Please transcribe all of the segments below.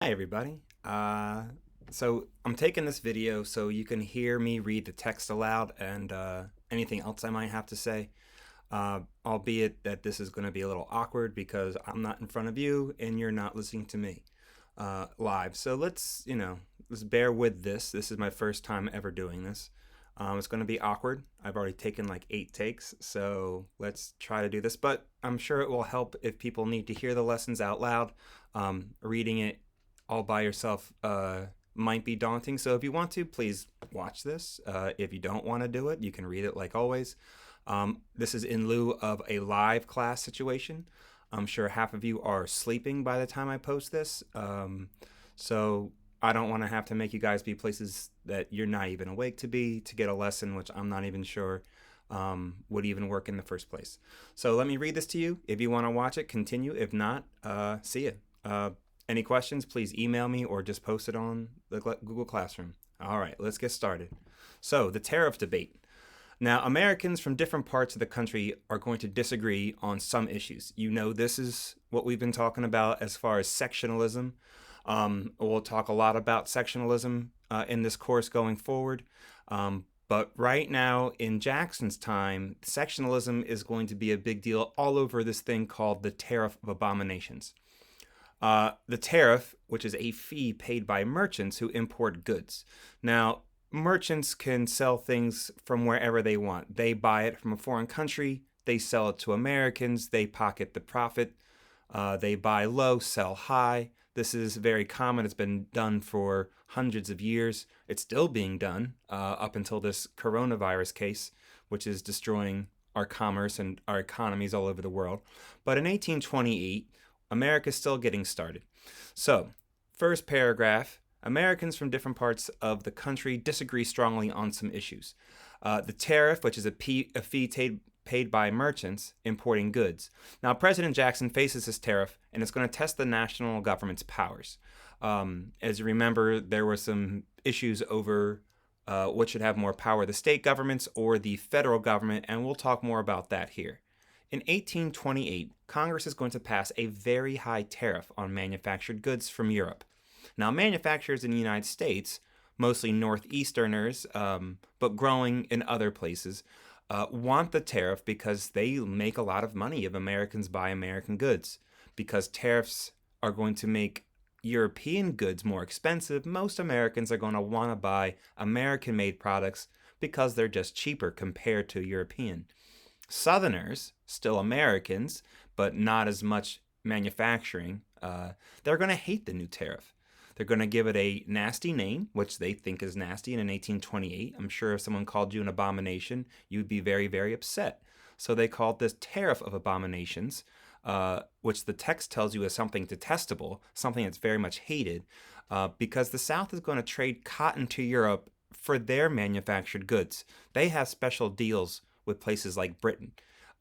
Hi, everybody. So I'm taking this video so you can hear me read the text aloud and anything else I might have to say. Albeit that this is going to be a little awkward because I'm not in front of you and you're not listening to me live. So let's bear with this. This is my first time ever doing this. It's going to be awkward. I've already taken like 8 takes, so let's try to do this. But I'm sure it will help if people need to hear the lessons out loud. Reading it all by yourself might be daunting. So if you want to, please watch this. If you don't want to do it, you can read it like always. This is in lieu of a live class situation. I'm sure half of you are sleeping by the time I post this. So I don't want to have to make you guys be places that you're not even awake to be to get a lesson, which I'm not even sure would even work in the first place. So let me read this to you. If you want to watch it, continue. If not, see you. Any questions, please email me or just post it on the Google Classroom. All right, let's get started. So, the tariff debate. Now, Americans from different parts of the country are going to disagree on some issues. You know, this is what we've been talking about as far as sectionalism. We'll talk a lot about sectionalism in this course going forward. But right now, in Jackson's time, sectionalism is going to be a big deal all over this thing called the Tariff of Abominations. The tariff, which is a fee paid by merchants who import goods. Now, merchants can sell things from wherever they want. They buy it from a foreign country, they sell it to Americans, they pocket the profit. They buy low, sell high. This is very common. It's been done for hundreds of years. It's still being done up until this coronavirus case, which is destroying our commerce and our economies all over the world. But in 1828, America's still getting started. So, first paragraph, Americans from different parts of the country disagree strongly on some issues. The tariff, which is a fee paid by merchants importing goods. Now, President Jackson faces this tariff, and it's going to test the national government's powers. As you remember, there were some issues over what should have more power, the state governments or the federal government, and we'll talk more about that here. In 1828, Congress is going to pass a very high tariff on manufactured goods from Europe. Now, manufacturers in the United States, mostly Northeasterners, but growing in other places, want the tariff because they make a lot of money if Americans buy American goods. Because tariffs are going to make European goods more expensive, most Americans are going to want to buy American made products because they're just cheaper compared to European. Southerners, still Americans, but not as much manufacturing, they're going to hate the new tariff. They're going to give it a nasty name, which they think is nasty. And in 1828, I'm sure if someone called you an abomination, you'd be very, very upset. So they called this Tariff of Abominations, which the text tells you is something detestable, something that's very much hated, because the South is going to trade cotton to Europe for their manufactured goods. They have special deals with places like Britain.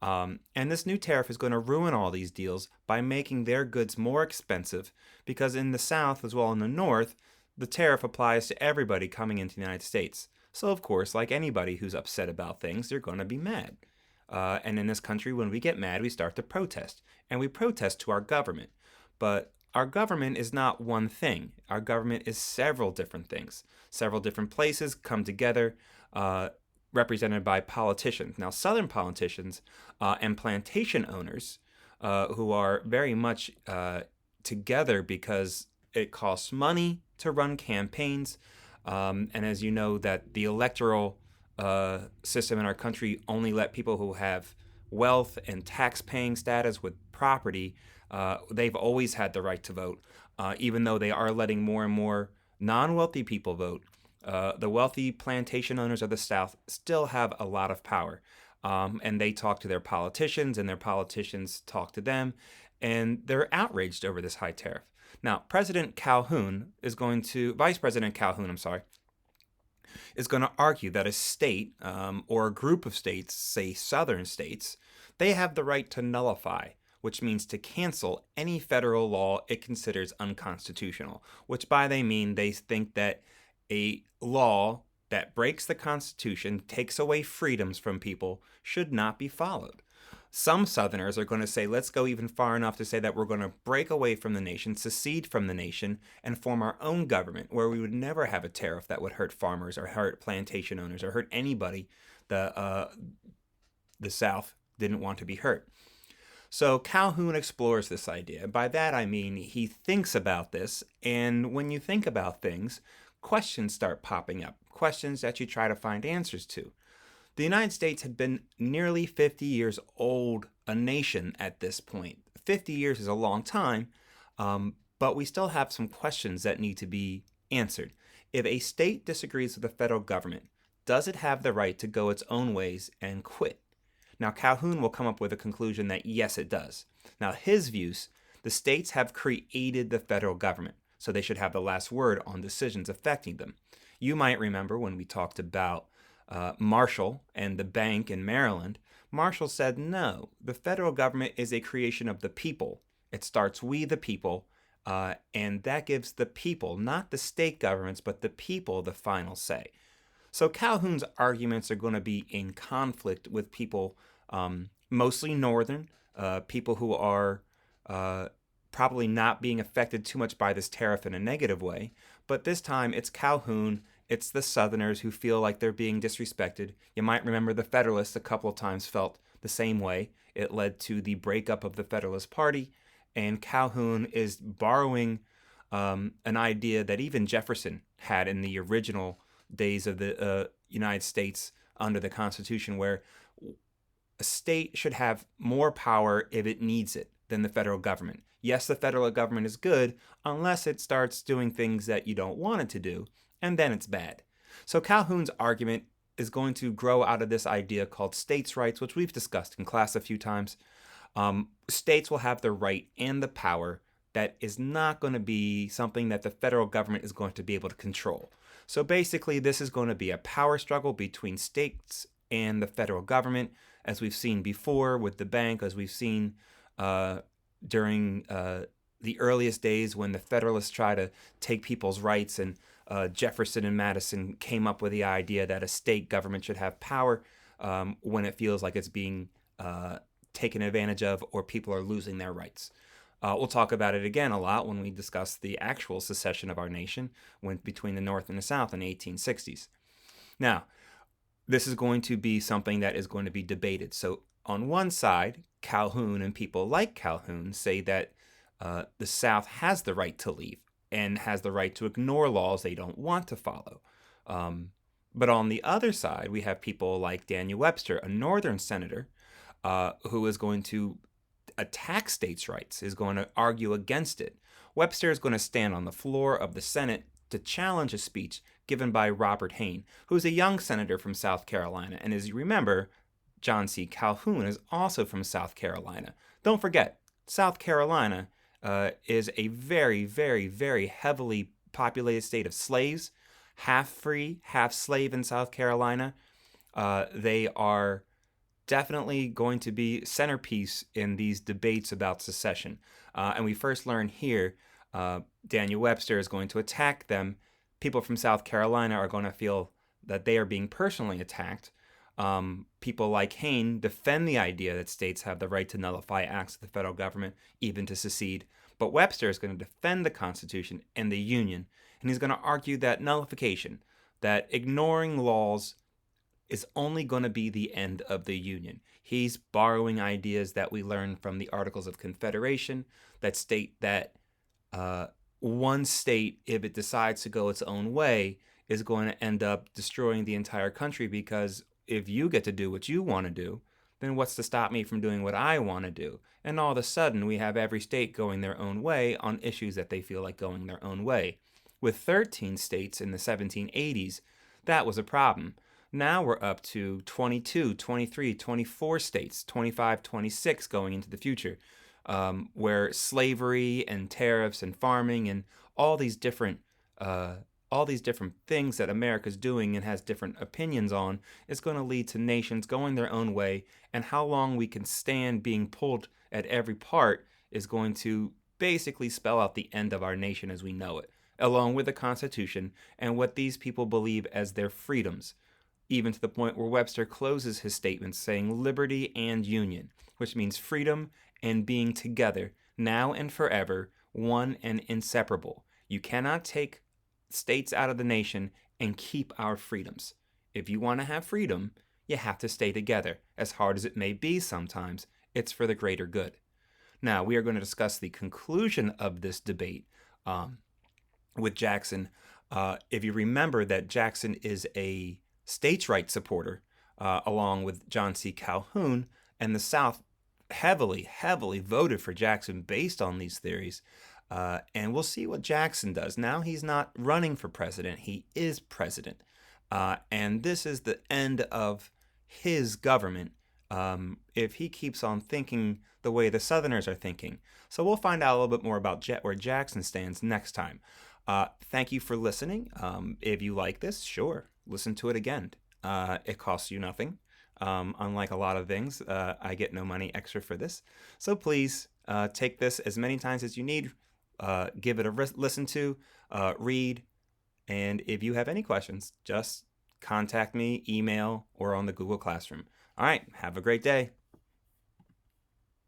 And this new tariff is going to ruin all these deals by making their goods more expensive because in the South as well as in the North, the tariff applies to everybody coming into the United States. So, of course, like anybody who's upset about things, they're going to be mad. And in this country, when we get mad, we start to protest. And we protest to our government. But our government is not one thing. Our government is several different things. Several different places come together. Represented by politicians. Now, Southern politicians and plantation owners who are very much together because it costs money to run campaigns. And as you know, that the electoral system in our country only let people who have wealth and tax-paying status with property, they've always had the right to vote, even though they are letting more and more non-wealthy people vote. The wealthy plantation owners of the South still have a lot of power. And they talk to their politicians, and their politicians talk to them, and they're outraged over this high tariff. Now, Vice President Calhoun, is going to argue that a state or a group of states, say southern states, they have the right to nullify, which means to cancel any federal law it considers unconstitutional, which by they mean they think that a law that breaks the Constitution, takes away freedoms from people, should not be followed. Some Southerners are going to say, let's go even far enough to say that we're going to break away from the nation, secede from the nation, and form our own government where we would never have a tariff that would hurt farmers or hurt plantation owners or hurt anybody the South didn't want to be hurt. So Calhoun explores this idea. By that I mean he thinks about this, and when you think about things, questions start popping up, questions that you try to find answers to. The United States had been nearly 50 years old, a nation at this point. 50 years is a long time, but we still have some questions that need to be answered. If a state disagrees with the federal government, does it have the right to go its own ways and quit? Now, Calhoun will come up with a conclusion that yes, it does. Now, his views, the states have created the federal government, so they should have the last word on decisions affecting them. You might remember when we talked about Marshall and the bank in Maryland. Marshall said, no, the federal government is a creation of the people. It starts we the people, and that gives the people, not the state governments, but the people, the final say. So Calhoun's arguments are going to be in conflict with people, mostly Northern, people who are probably not being affected too much by this tariff in a negative way. But this time it's Calhoun, it's the Southerners who feel like they're being disrespected. You might remember the Federalists a couple of times felt the same way. It led to the breakup of the Federalist Party, and Calhoun is borrowing an idea that even Jefferson had in the original days of the United States under the Constitution, where a state should have more power if it needs it than the federal government. Yes, the federal government is good unless it starts doing things that you don't want it to do, and then it's bad. So Calhoun's argument is going to grow out of this idea called states' rights, which we've discussed in class a few times. States will have the right and the power that is not going to be something that the federal government is going to be able to control. So basically, this is going to be a power struggle between states and the federal government, as we've seen before with the bank, as we've seen during the earliest days when the Federalists tried to take people's rights, and Jefferson and Madison came up with the idea that a state government should have power when it feels like it's being taken advantage of or people are losing their rights. We'll talk about it again a lot when we discuss the actual secession of our nation between the North and the South in the 1860s. Now, this is going to be something that is going to be debated. So on one side, Calhoun and people like Calhoun say that the South has the right to leave and has the right to ignore laws they don't want to follow. But on the other side, we have people like Daniel Webster, a Northern senator, who is going to attack states' rights, is going to argue against it. Webster is going to stand on the floor of the Senate to challenge a speech given by Robert Hayne, who is a young senator from South Carolina. And as you remember, John C. Calhoun is also from South Carolina. Don't forget, South Carolina is a very, very, very heavily populated state of slaves, half free, half slave in South Carolina. They are definitely going to be centerpiece in these debates about secession. And we first learn here, Daniel Webster is going to attack them. People from South Carolina are going to feel that they are being personally attacked. People like Hayne defend the idea that states have the right to nullify acts of the federal government, even to secede. But Webster is going to defend the Constitution and the Union, and he's going to argue that nullification, that ignoring laws, is only going to be the end of the Union. He's borrowing ideas that we learn from the Articles of Confederation that state that one state, if it decides to go its own way, is going to end up destroying the entire country, because if you get to do what you want to do, then what's to stop me from doing what I want to do? And all of a sudden, we have every state going their own way on issues that they feel like going their own way. With 13 states in the 1780s, that was a problem. Now we're up to 22, 23, 24 states, 25, 26 going into the future, where slavery and tariffs and farming and all these different things that America's doing and has different opinions on is going to lead to nations going their own way, and how long we can stand being pulled at every part is going to basically spell out the end of our nation as we know it, along with the Constitution and what these people believe as their freedoms. even to the point where Webster closes his statements saying liberty and union, which means freedom and being together, now and forever, one and inseparable. You cannot take states out of the nation and keep our freedoms. If you want to have freedom, you have to stay together. As hard as it may be sometimes, it's for the greater good. Now, we are going to discuss the conclusion of this debate with Jackson. If you remember that Jackson is a states' rights supporter, along with John C. Calhoun, and the South heavily voted for Jackson based on these theories. And we'll see what Jackson does. Now he's not running for president, he is president. And this is the end of his government if he keeps on thinking the way the Southerners are thinking. So we'll find out a little bit more about where Jackson stands next time. Thank you for listening. If you like this, sure, listen to it again. It costs you nothing. Unlike a lot of things, I get no money extra for this. So please take this as many times as you need. Give it a listen to, read, and if you have any questions, just contact me, email, or on the Google Classroom. All right, have a great day.